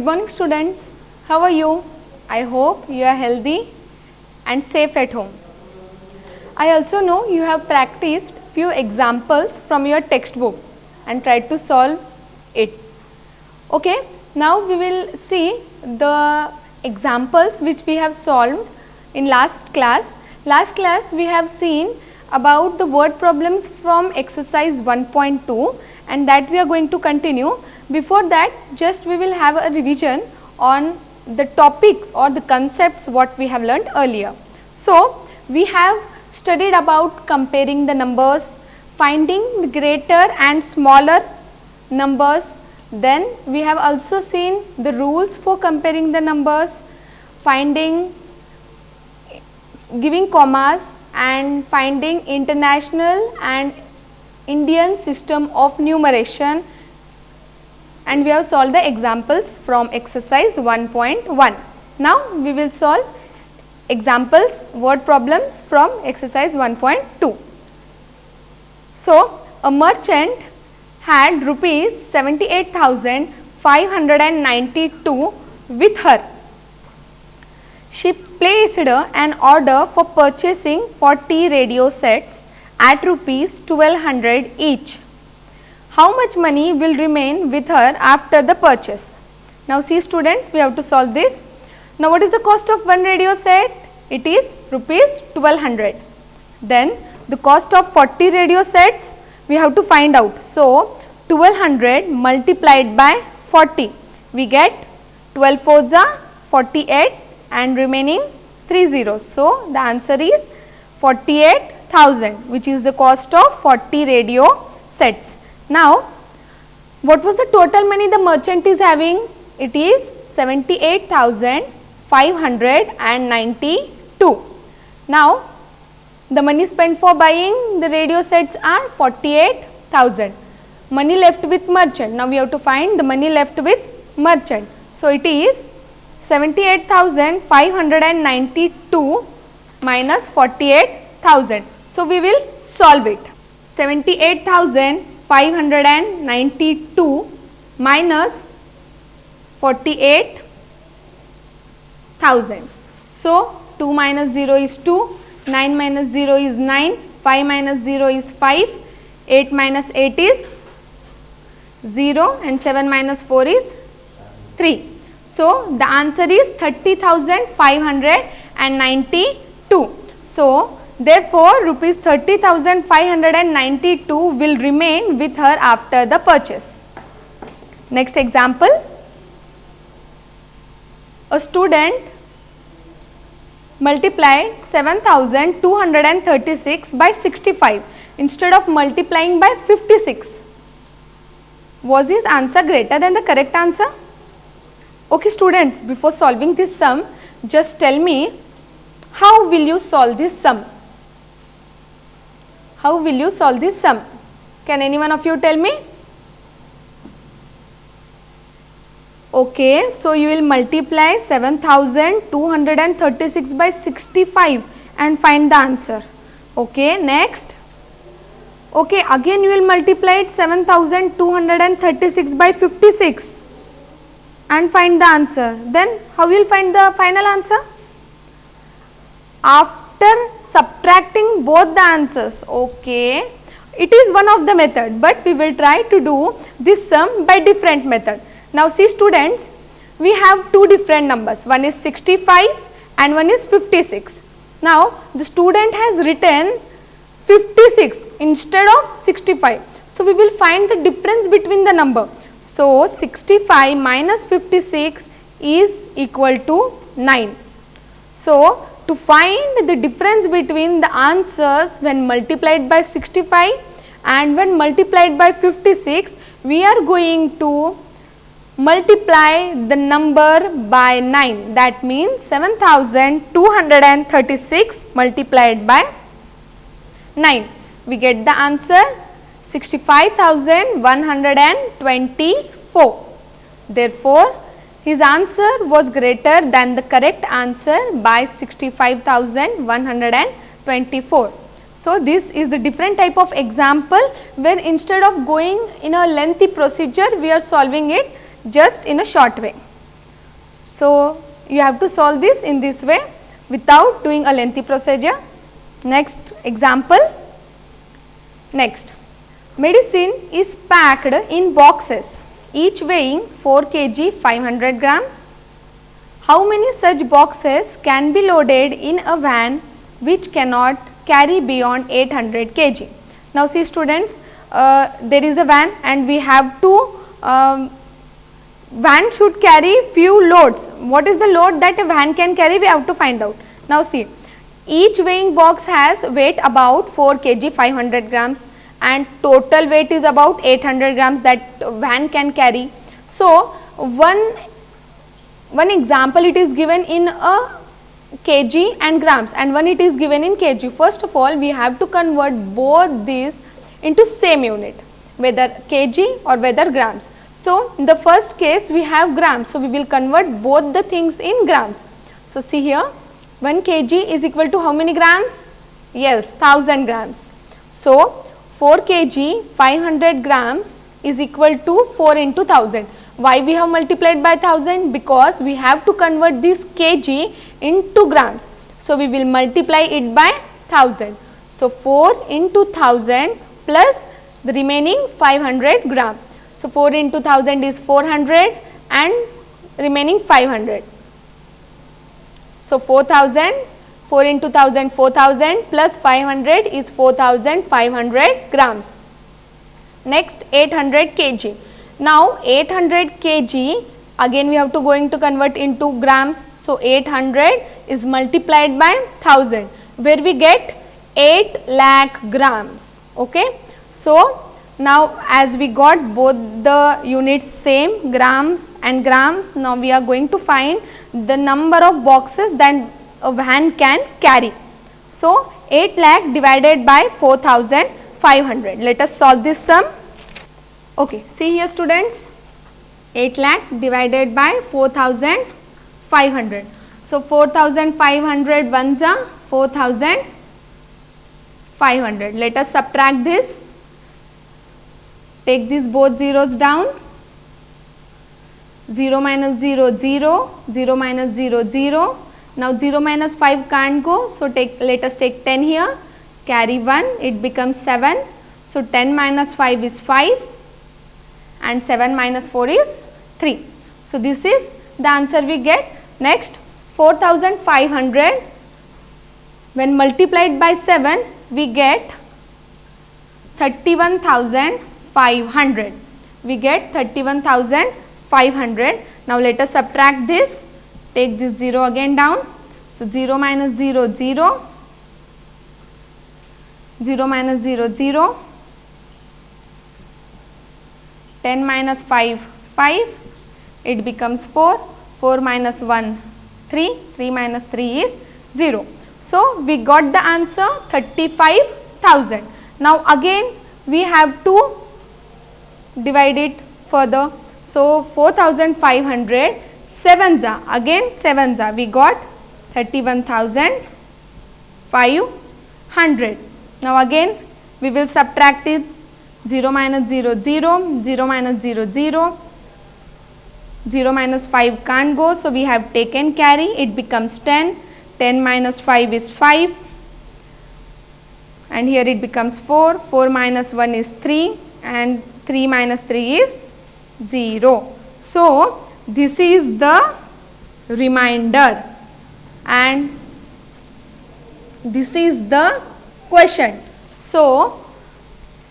Good morning students, how are you? I hope you are healthy and safe at home. I also know you have practiced few examples from your textbook and tried to solve it. Okay, now we will see the examples which we have solved in last class. Last class we have seen about the word problems from exercise 1.2 and that we are going to continue. Before that, just we will have a revision on the topics or the concepts what we have learnt earlier. So, we have studied about comparing the numbers, finding the greater and smaller numbers. Then we have also seen the rules for comparing the numbers, finding, giving commas and finding international and Indian system of numeration, and we have solved the examples from exercise 1.1. Now we will solve examples, word problems from exercise 1.2. So, a merchant had rupees 78,592 with her. She placed an order for purchasing 40 radio sets at rupees 1200 each. How much money will remain with her after the purchase? Now see students, we have to solve this. Now what is the cost of one radio set? It is rupees 1200. Then the cost of 40 radio sets we have to find out. So 1200 multiplied by 40, we get 12 fours are 48 and remaining 3 zeros. So the answer is 48,000, which is the cost of 40 radio sets. Now, what was the total money the merchant is having? It is 78,592. Now, the money spent for buying the radio sets are 48,000. Money left with merchant. Now, we have to find the money left with merchant. So, it is 78,592 minus 48,000. So, we will solve it. 78,592 minus 48,000. So, 2 minus 0 is 2, 9 minus 0 is 9, 5 minus 0 is 5, 8 minus 8 is 0 and 7 minus 4 is 3. So, the answer is 30,592. So, therefore, rupees 30,592 will remain with her after the purchase. Next example, a student multiplied 7,236 by 65 instead of multiplying by 56. Was his answer greater than the correct answer? Okay students, before solving this sum, just tell me, how will you solve this sum? How will you solve this sum? Can any one of you tell me? Okay, so you will multiply 7,236 by 65 and find the answer. Okay, next. Okay, again you will multiply 7,236 by 56 and find the answer. Then how will you find the final answer? After subtracting both the answers. Okay, it is one of the method, but we will try to do this sum by different method. Now see students, we have two different numbers, one is 65 and one is 56. Now the student has written 56 instead of 65. So we will find the difference between the number. So 65 minus 56 is equal to 9. So to find the difference between the answers when multiplied by 65 and when multiplied by 56, we are going to multiply the number by 9. That means 7,236 multiplied by 9. We get the answer 65,124. Therefore, his answer was greater than the correct answer by 65,124. So, this is the different type of example where instead of going in a lengthy procedure, we are solving it just in a short way. So, you have to solve this in this way without doing a lengthy procedure. Next example. Next, medicine is packed in boxes, each weighing 4 kg 500 grams. How many such boxes can be loaded in a van which cannot carry beyond 800 kg? Now see students, there is a van and we have to van should carry few loads. What is the load that a van can carry? We have to find out. Now see, each weighing box has weight about 4 kg 500 grams and total weight is about 800 grams that van can carry. So, one example it is given in a kg and grams and one it is given in kg. First of all, we have to convert both these into same unit, whether kg or whether grams. So, in the first case we have grams, so we will convert both the things in grams. So, see here, 1 kg is equal to how many grams? Yes, 1000 grams. So, 4 kg 500 grams is equal to 4 into 1000. Why we have multiplied by 1000? Because we have to convert this kg into grams. So, we will multiply it by 1000. So, 4 into 1000 plus the remaining 500 gram. So, 4 into 1000 is 400 and remaining 500. So, 4000, 4 into 1000 4000 plus 500 is 4500 grams. Next 800 kg. Now 800 kg again we have to going to convert into grams. So, 800 is multiplied by 1000 where we get 8 lakh grams. Okay. So, now as we got both the units same, grams and grams, now we are going to find the number of boxes that a van can carry. So, 8 lakh divided by 4500. Let us solve this sum. Okay, see here students, 8 lakh divided by 4500. So, 4500 ones are 4500. Let us subtract this. Take these both zeros down. 0 minus 0, 0, 0 minus 0, 0. Now 0 minus 5 can't go, so let us take 10 here, carry 1, it becomes 7. So 10 minus 5 is 5 and 7 minus 4 is 3. So this is the answer we get. Next 4500 when multiplied by 7 we get 31,500. We get 31,500. Now let us subtract this. Take this 0 again down. So 0 minus 0, 0. 0 minus 0, 0. 10 minus 5, 5. It becomes 4. 4 minus 1, 3. 3 minus 3 is 0. So we got the answer 35,000. Now again we have to divide it further. So 4500 sevens are again sevens are we got 31,500. Now again we will subtract it. 0 minus 0, 0, 0 minus 0, 0, 0 minus 5 can't go, so we have taken carry, it becomes 10, 10 minus 5 is 5 and here it becomes 4, 4 minus 1 is 3 and 3 minus 3 is 0. So, this is the remainder and this is the question. So,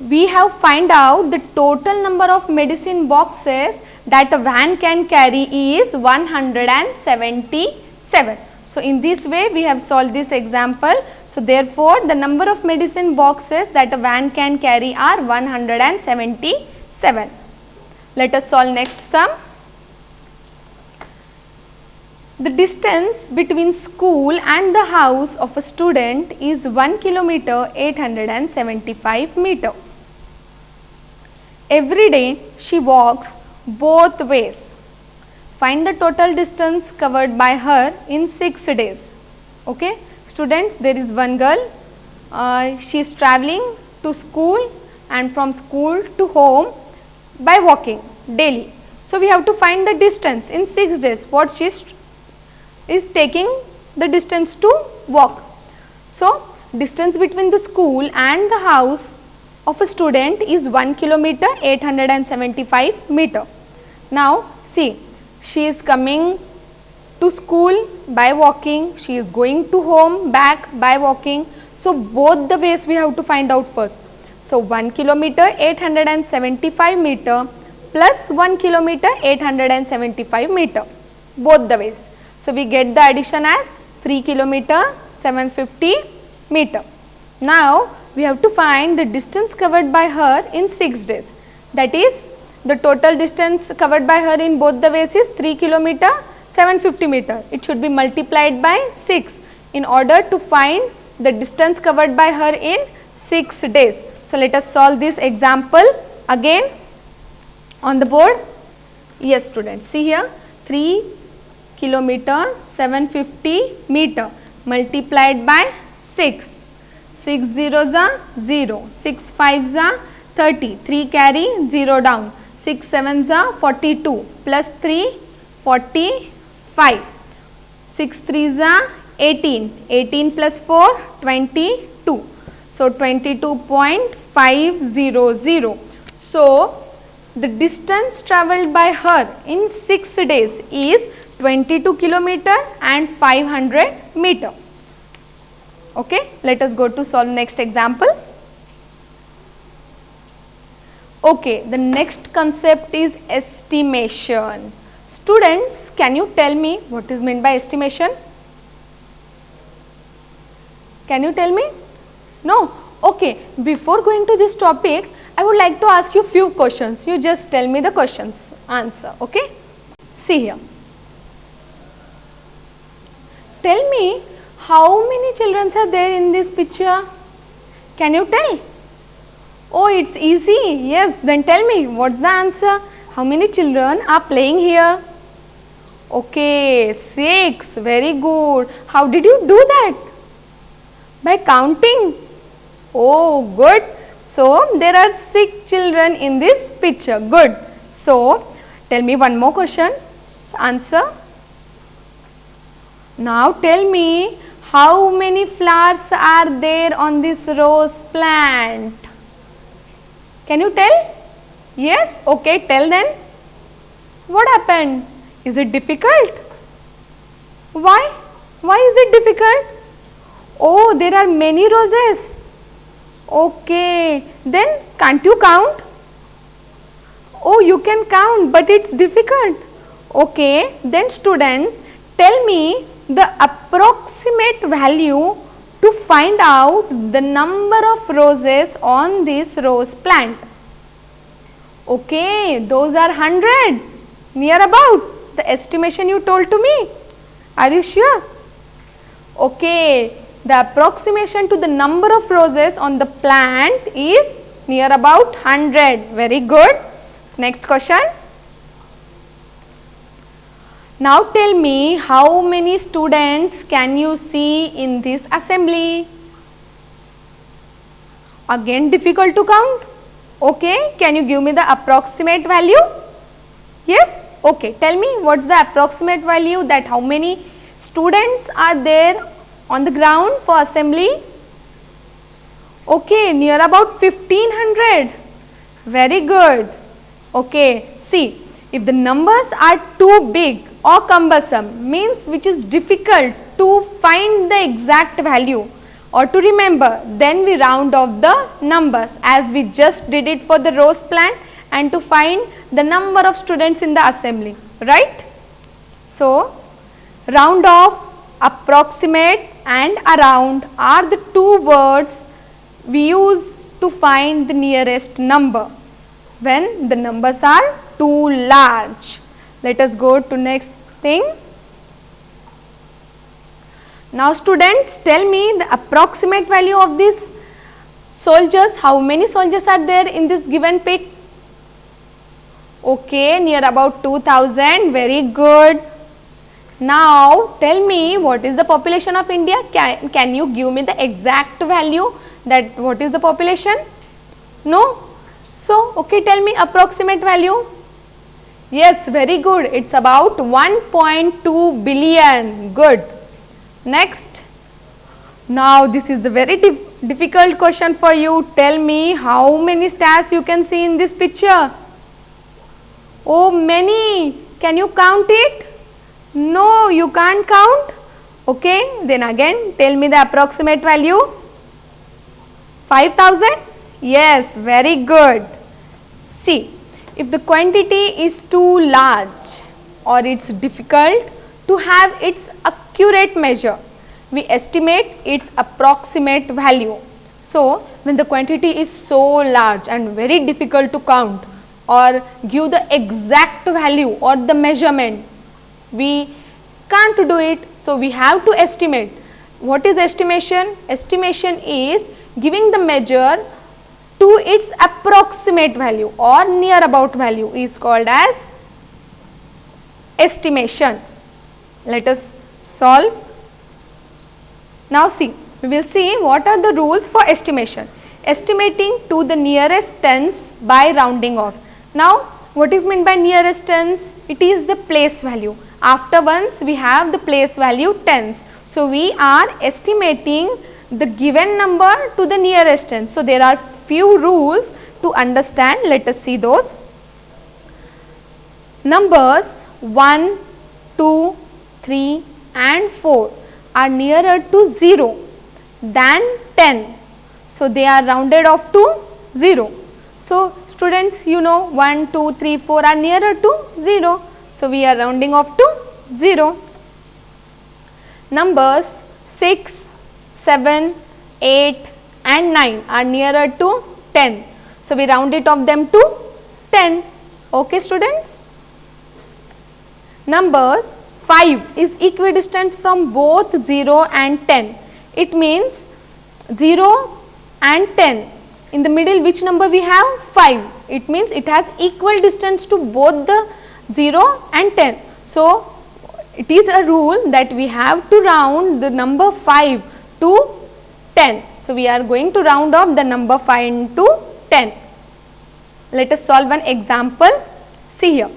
we have find out the total number of medicine boxes that a van can carry is 177. So, in this way we have solved this example. So, therefore, the number of medicine boxes that a van can carry are 177. Let us solve next sum. The distance between school and the house of a student is 1 kilometer 875 meter. Every day she walks both ways. Find the total distance covered by her in 6 days. Okay, students, there is one girl, she is traveling to school and from school to home by walking daily. So, we have to find the distance in 6 days what she is is taking the distance to walk. So, distance between the school and the house of a student is 1 kilometer 875 meter. Now, see, she is coming to school by walking, she is going to home back by walking. So, both the ways we have to find out first. So, 1 kilometer 875 meter plus 1 kilometer 875 meter, both the ways. So, we get the addition as 3 kilometer 750 meter. Now, we have to find the distance covered by her in 6 days. That is, the total distance covered by her in both the ways is 3 kilometer 750 meter. It should be multiplied by 6 in order to find the distance covered by her in 6 days. So, let us solve this example again on the board. Yes students, see here 3 kilometer 750 meter multiplied by 6. 6 zeros are 0, 6 fives are 30, 3 carry 0 down, 6 sevens are 42 plus 3 45, 6 threes are 18, 18 plus 4 22. So, 22.500. So, the distance travelled by her in 6 days is 22 kilometer and 500 meter. Okay, let us go to solve next example. Okay, the next concept is estimation. Students, can you tell me what is meant by estimation? Can you tell me? No? Okay, before going to this topic, I would like to ask you few questions. You just tell me the questions, answer, okay? See here. Tell me how many children are there in this picture? Can you tell? Oh, it's easy. Yes, then tell me what's the answer? How many children are playing here? Okay, 6. Very good. How did you do that? By counting. Oh, good. So, there are 6 children in this picture. Good. So, tell me one more question. Answer. Now, tell me how many flowers are there on this rose plant? Can you tell? Yes? Okay, tell then. What happened? Is it difficult? Why? Why is it difficult? Oh, there are many roses. Okay, then can't you count? Oh, you can count, but it's difficult. Okay, then students, tell me the approximate value to find out the number of roses on this rose plant. Okay, those are 100, near about the estimation you told to me. Are you sure? Okay, the approximation to the number of roses on the plant is near about 100. Very good. Next question. Now tell me how many students can you see in this assembly? Again difficult to count. Okay, can you give me the approximate value? Yes? Okay, tell me what's the approximate value, that how many students are there on the ground for assembly? Okay, near about 1500. Very good. Okay, see, if the numbers are too big or cumbersome, means which is difficult to find the exact value or to remember, then we round off the numbers as we just did it for the rose plant and to find the number of students in the assembly, right? So, round off, approximate and around are the two words we use to find the nearest number when the numbers are too large. Let us go to next thing. Now students, tell me the approximate value of these soldiers. How many soldiers are there in this given pic? Okay, near about 2000. Very good. Now tell me what is the population of India? Can you give me the exact value, that what is the population? No? So, okay, tell me approximate value. Yes, very good. It's about 1.2 billion. Good. Next. Now this is the very difficult question for you. Tell me how many stars you can see in this picture. Oh, many. Can you count it? No, you can't count. Okay, then again tell me the approximate value. 5,000? Yes, very good. See, if the quantity is too large or it's difficult to have its accurate measure, we estimate its approximate value. So, when the quantity is so large and very difficult to count or give the exact value or the measurement, we can't do it. So, we have to estimate. What is estimation? Estimation is giving the measure to its approximate value or near about value is called as estimation. Let us solve. Now see, we will see what are the rules for estimation. Estimating to the nearest tens by rounding off. Now what is meant by nearest tens? It is the place value. After ones we have the place value tens. So we are estimating the given number to the nearest tens. So there are few rules to understand. Let us see those. Numbers 1, 2, 3 and 4 are nearer to 0 than 10. So they are rounded off to 0. So students, you know 1, 2, 3, 4 are nearer to 0. So we are rounding off to 0. Numbers 6, 7, 8 and 9 are nearer to 10. So we round it off them to 10. Okay students. Numbers 5 is equidistant from both 0 and 10. It means 0 and 10. In the middle which number we have? 5. It means it has equal distance to both the 0 and 10. So it is a rule that we have to round the number 5 to 10. So we are going to round off the number 5 to 10. Let us solve one example. See here.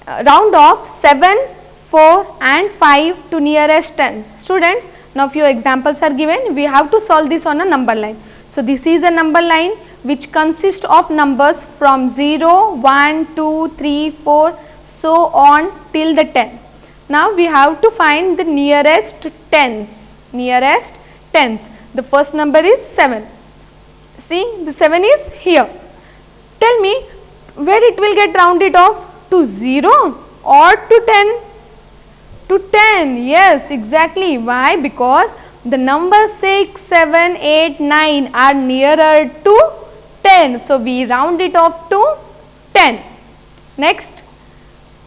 Round off 7, 4 and 5 to nearest tens. Students, now few examples are given. We have to solve this on a number line. So this is a number line which consists of numbers from 0, 1, 2, 3, 4 so on till the 10. Now we have to find the nearest tens. Nearest tens. The first number is 7. See, the 7 is here. Tell me where it will get rounded off, to 0 or to 10? To 10, yes, exactly. Why? Because the number 6, 7, 8, 9 are nearer to 10. So we round it off to 10. Next,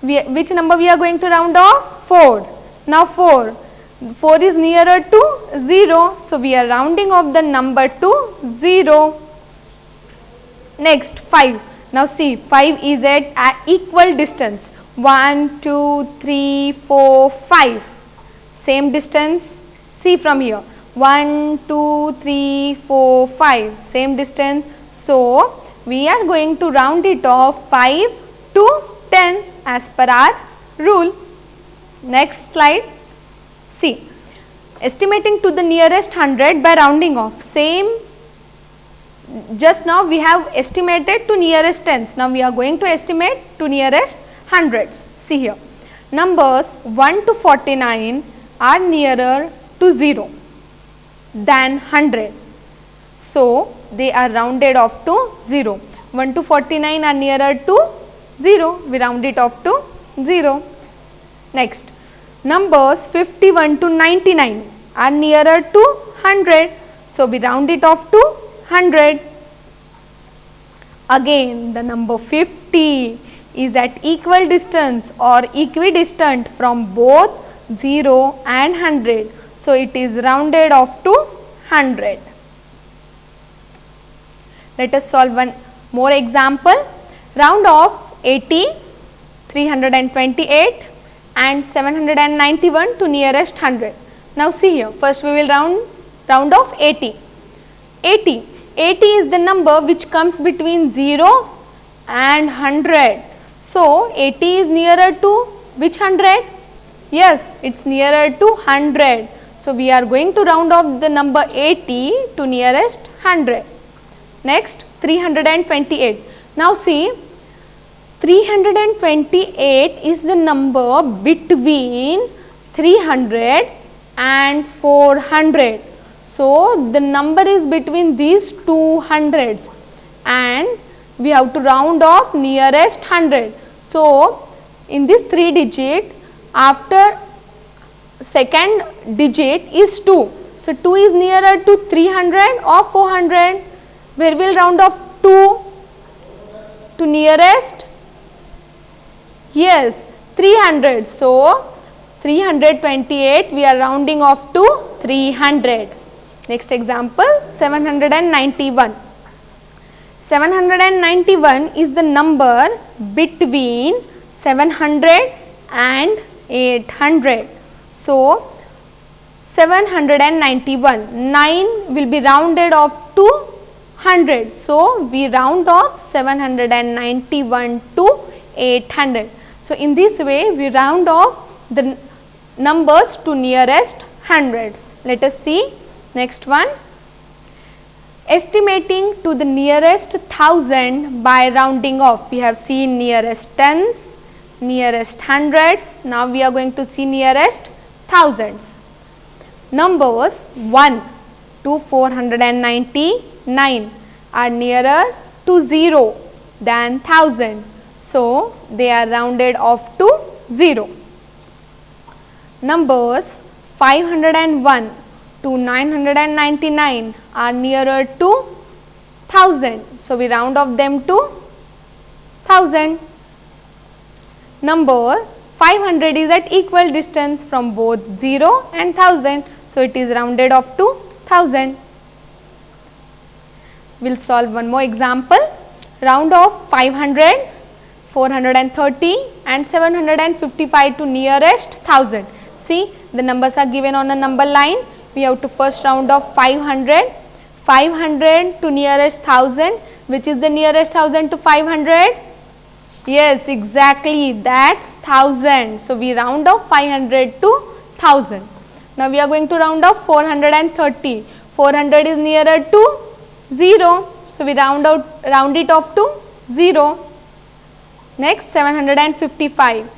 which number we are going to round off? 4. Now 4 is nearer to 0. So we are rounding off the number to 0. Next 5. Now see, 5 is at equal distance. 1, 2, 3, 4, 5. Same distance. See from here. 1, 2, 3, 4, 5. Same distance. So we are going to round it off 5 to 10 as per our rule. Next slide. See, estimating to the nearest 100 by rounding off. Same. Just now we have estimated to nearest tens. Now we are going to estimate to nearest hundreds. See here. Numbers 1 to 49 are nearer to 0 than 100. So they are rounded off to 0. 1 to 49 are nearer to 0. We round it off to 0. Next. Numbers 51 to 99 are nearer to 100. So we round it off to 100. Again the number 50 is at equal distance or equidistant from both 0 and 100. So it is rounded off to 100. Let us solve one more example. Round off 80, 328 and 791 to nearest 100. Now see here, first we will round off 80. 80 is the number which comes between 0 and 100. So 80 is nearer to which 100? Yes, it's nearer to 100. So we are going to round off the number 80 to nearest 100. Next 328. Now see, 328 is the number between 300 and 400. So the number is between these two hundreds and we have to round off nearest 100. So in this 3 digit, after second digit is 2. So 2 is nearer to 300 or 400. Where we will round off 2 to nearest? Yes, 300. So 328 we are rounding off to 300. Next example, 791. 791 is the number between 700 and 800. So 791, 9 will be rounded off to 100. So we round off 791 to 800. So in this way we round off the numbers to nearest hundreds. Let us see next one. Estimating to the nearest 1000 by rounding off. We have seen nearest tens, nearest hundreds. Now we are going to see nearest thousands. Numbers 1 to 499 are nearer to 0 than 1000. So they are rounded off to 0. Numbers 501 to 999 are nearer to 1000. So we round off them to 1000. Number 500 is at equal distance from both 0 and 1000. So it is rounded off to 1000. We will solve one more example. Round off 500, 430 and 755 to nearest 1000. See, the numbers are given on a number line. We have to first round off 500, 500 to nearest 1000. Which is the nearest 1000 to 500? Yes, exactly, that's 1000. So we round off 500 to 1000. Now we are going to round off 430. 400 is nearer to 0. So we round it off to 0. Next 755.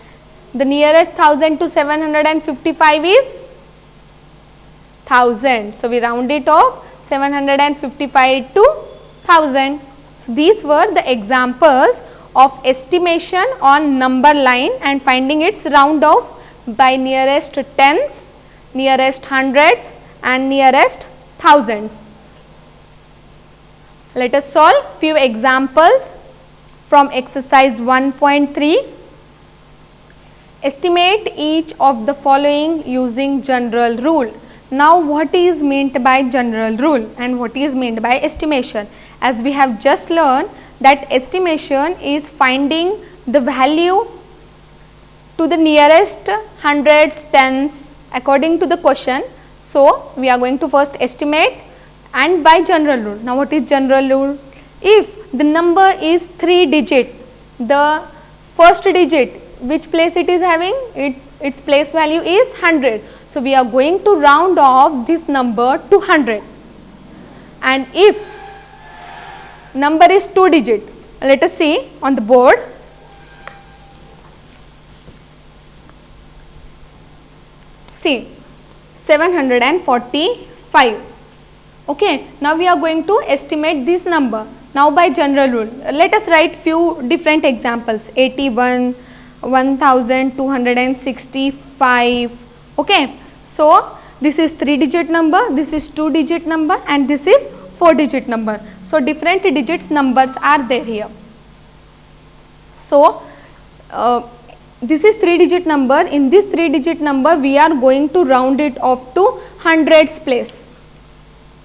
The nearest 1000 to 755 is 1000. So we round it off 755 to 1000. So these were the examples of estimation on number line and finding its round off by nearest tens, nearest hundreds and nearest thousands. Let us solve few examples from exercise 1.3. Estimate each of the following using general rule. Now what is meant by general rule and what is meant by estimation? As we have just learned that estimation is finding the value to the nearest hundreds, tens according to the question. So we are going to first estimate and by general rule. Now what is general rule? If the number is 3 digit, the first digit which place it is having, its place value is 100. So we are going to round off this number to 100. And if number is 2 digit, let us see on the board. See, 745. Okay, now we are going to estimate this number. Now by general rule, let us write few different examples. 81, 1265. Okay, so this is 3 digit number, this is 2 digit number and this is 4 digit number. So different digits numbers are there here. So this is 3 digit number. In this 3 digit number we are going to round it off to hundreds place.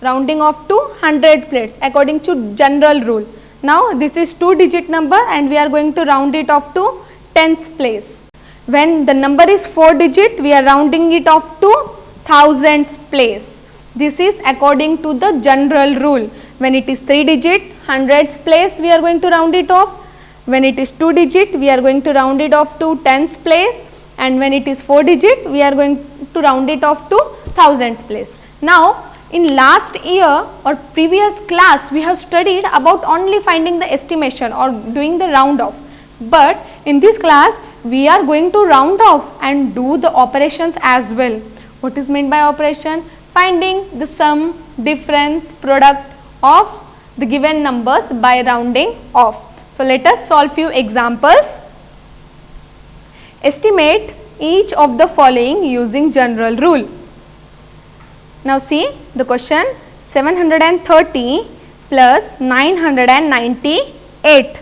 Rounding off to 100 place according to general rule. Now this is 2 digit number and we are going to round it off to tens place. When the number is 4 digit, we are rounding it off to thousands place. This is according to the general rule. When it is 3 digit, hundreds place, we are going to round it off. When it is 2 digit, we are going to round it off to tens place, and when it is 4 digit, we are going to round it off to thousands place. Now, in last year or previous class, we have studied about only finding the estimation or doing the round off. But in this class, we are going to round off and do the operations as well. What is meant by operation? Finding the sum, difference, product of the given numbers by rounding off. So, let us solve few examples. Estimate each of the following using general rule. Now, see the question, 730 plus 998.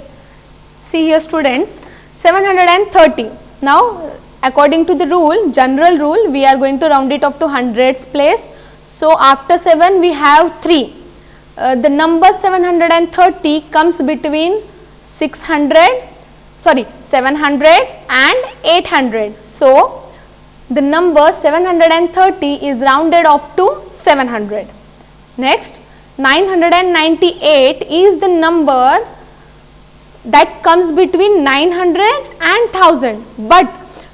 See here students, 730. Now, according to the rule, general rule, we are going to round it off to hundreds place. So, after 7 we have 3. The number 730 comes between 700 and 800. So, the number 730 is rounded off to 700. Next, 998 is the number that comes between 900 and 1000, but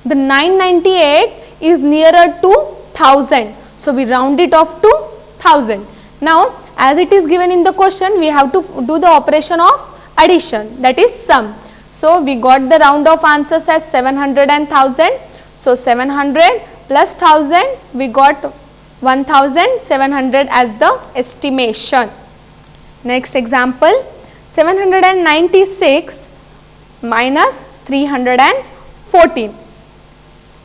the 998 is nearer to 1000. So, we round it off to 1000. Now, as it is given in the question, we have to do the operation of addition, that is sum. So, we got the round off answers as 700 and 1000. So, 700 plus 1000, we got 1700 as the estimation. Next example, 796 minus 314.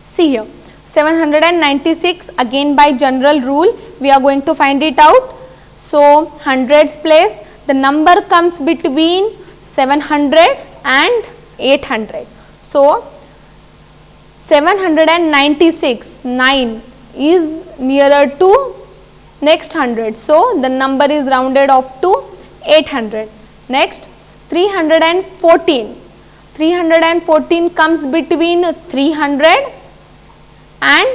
See here, 796 again by general rule, we are going to find it out. So, hundreds place, the number comes between 700 and 800. So, 796, 9 is nearer to next 100. So, the number is rounded off to 800. Next, 314. 314 comes between 300 and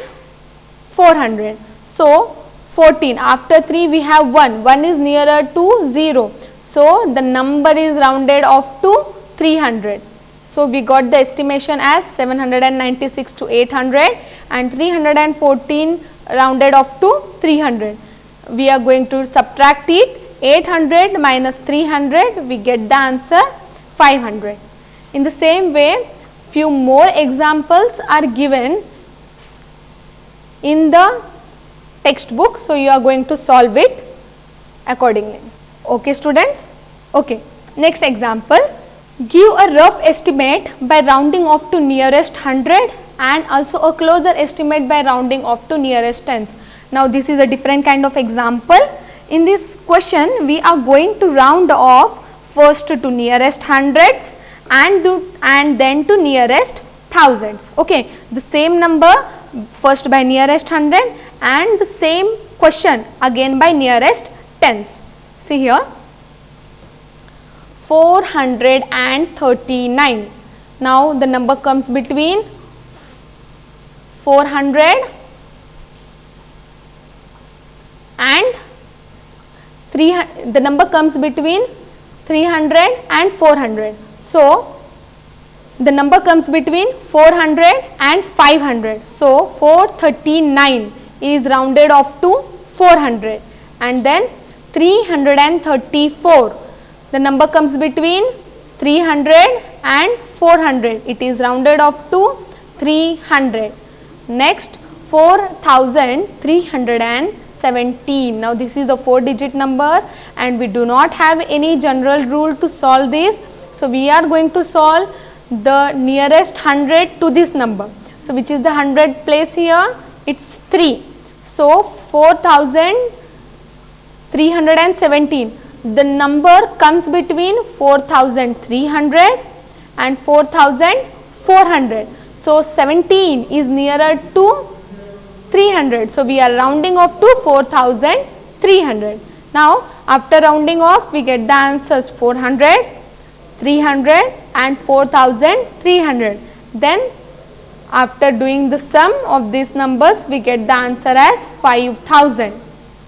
400. So, 14. After 3 we have 1. 1 is nearer to 0. So, the number is rounded off to 300. So, we got the estimation as 796 to 800 and 314 rounded off to 300. We are going to subtract it, 800 minus 300, we get the answer 500. In the same way, few more examples are given in the textbook. So, you are going to solve it accordingly. Okay students? Okay. Next example. Give a rough estimate by rounding off to nearest 100 and also a closer estimate by rounding off to nearest tens. Now, this is a different kind of example. In this question, we are going to round off first to nearest hundreds and then to nearest thousands. Okay, the same number first by nearest 100 and the same question again by nearest tens. See here, 439. Now, the number comes between 400 and 300. The number comes between 300 and 400. So, the number comes between 400 and 500. So, 439 is rounded off to 400 and then 334. The number comes between 300 and 400. It is rounded off to 300. Next, 4317. Now, this is a 4-digit number and we do not have any general rule to solve this. So, we are going to solve the nearest 100 to this number. So, which is the 100 place here? It is 3. So, 4317. The number comes between 4300 and 4400. So, 17 is nearer to 300. So, we are rounding off to 4300. Now, after rounding off, we get the answers 400, 300 and 4300. Then, after doing the sum of these numbers, we get the answer as 5000.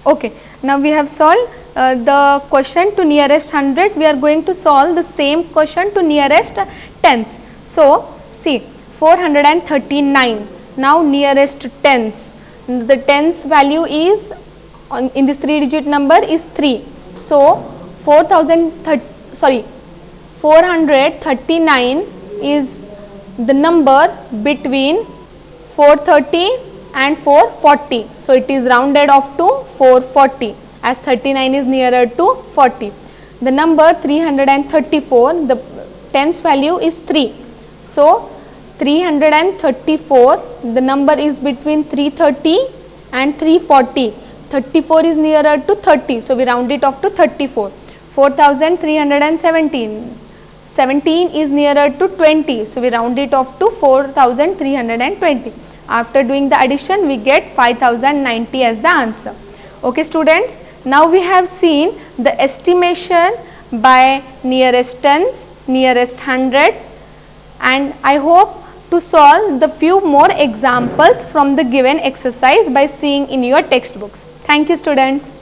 Okay. Now, we have solved the question to nearest 100, we are going to solve the same question to nearest tens. So, see 439, now nearest tens, the tens value is in this 3 digit number is 3. So, 439 is the number between 430 and 440. So, it is rounded off to 440 as 39 is nearer to 40. The number 334, the tens value is 3. So, 334, the number is between 330 and 340. 34 is nearer to 30. So, we round it off to 34. 4317. 17 is nearer to 20. So, we round it off to 4320. After doing the addition, we get 5090 as the answer. Okay students, now we have seen the estimation by nearest tens, nearest hundreds, and I hope to solve the few more examples from the given exercise by seeing in your textbooks. Thank you students.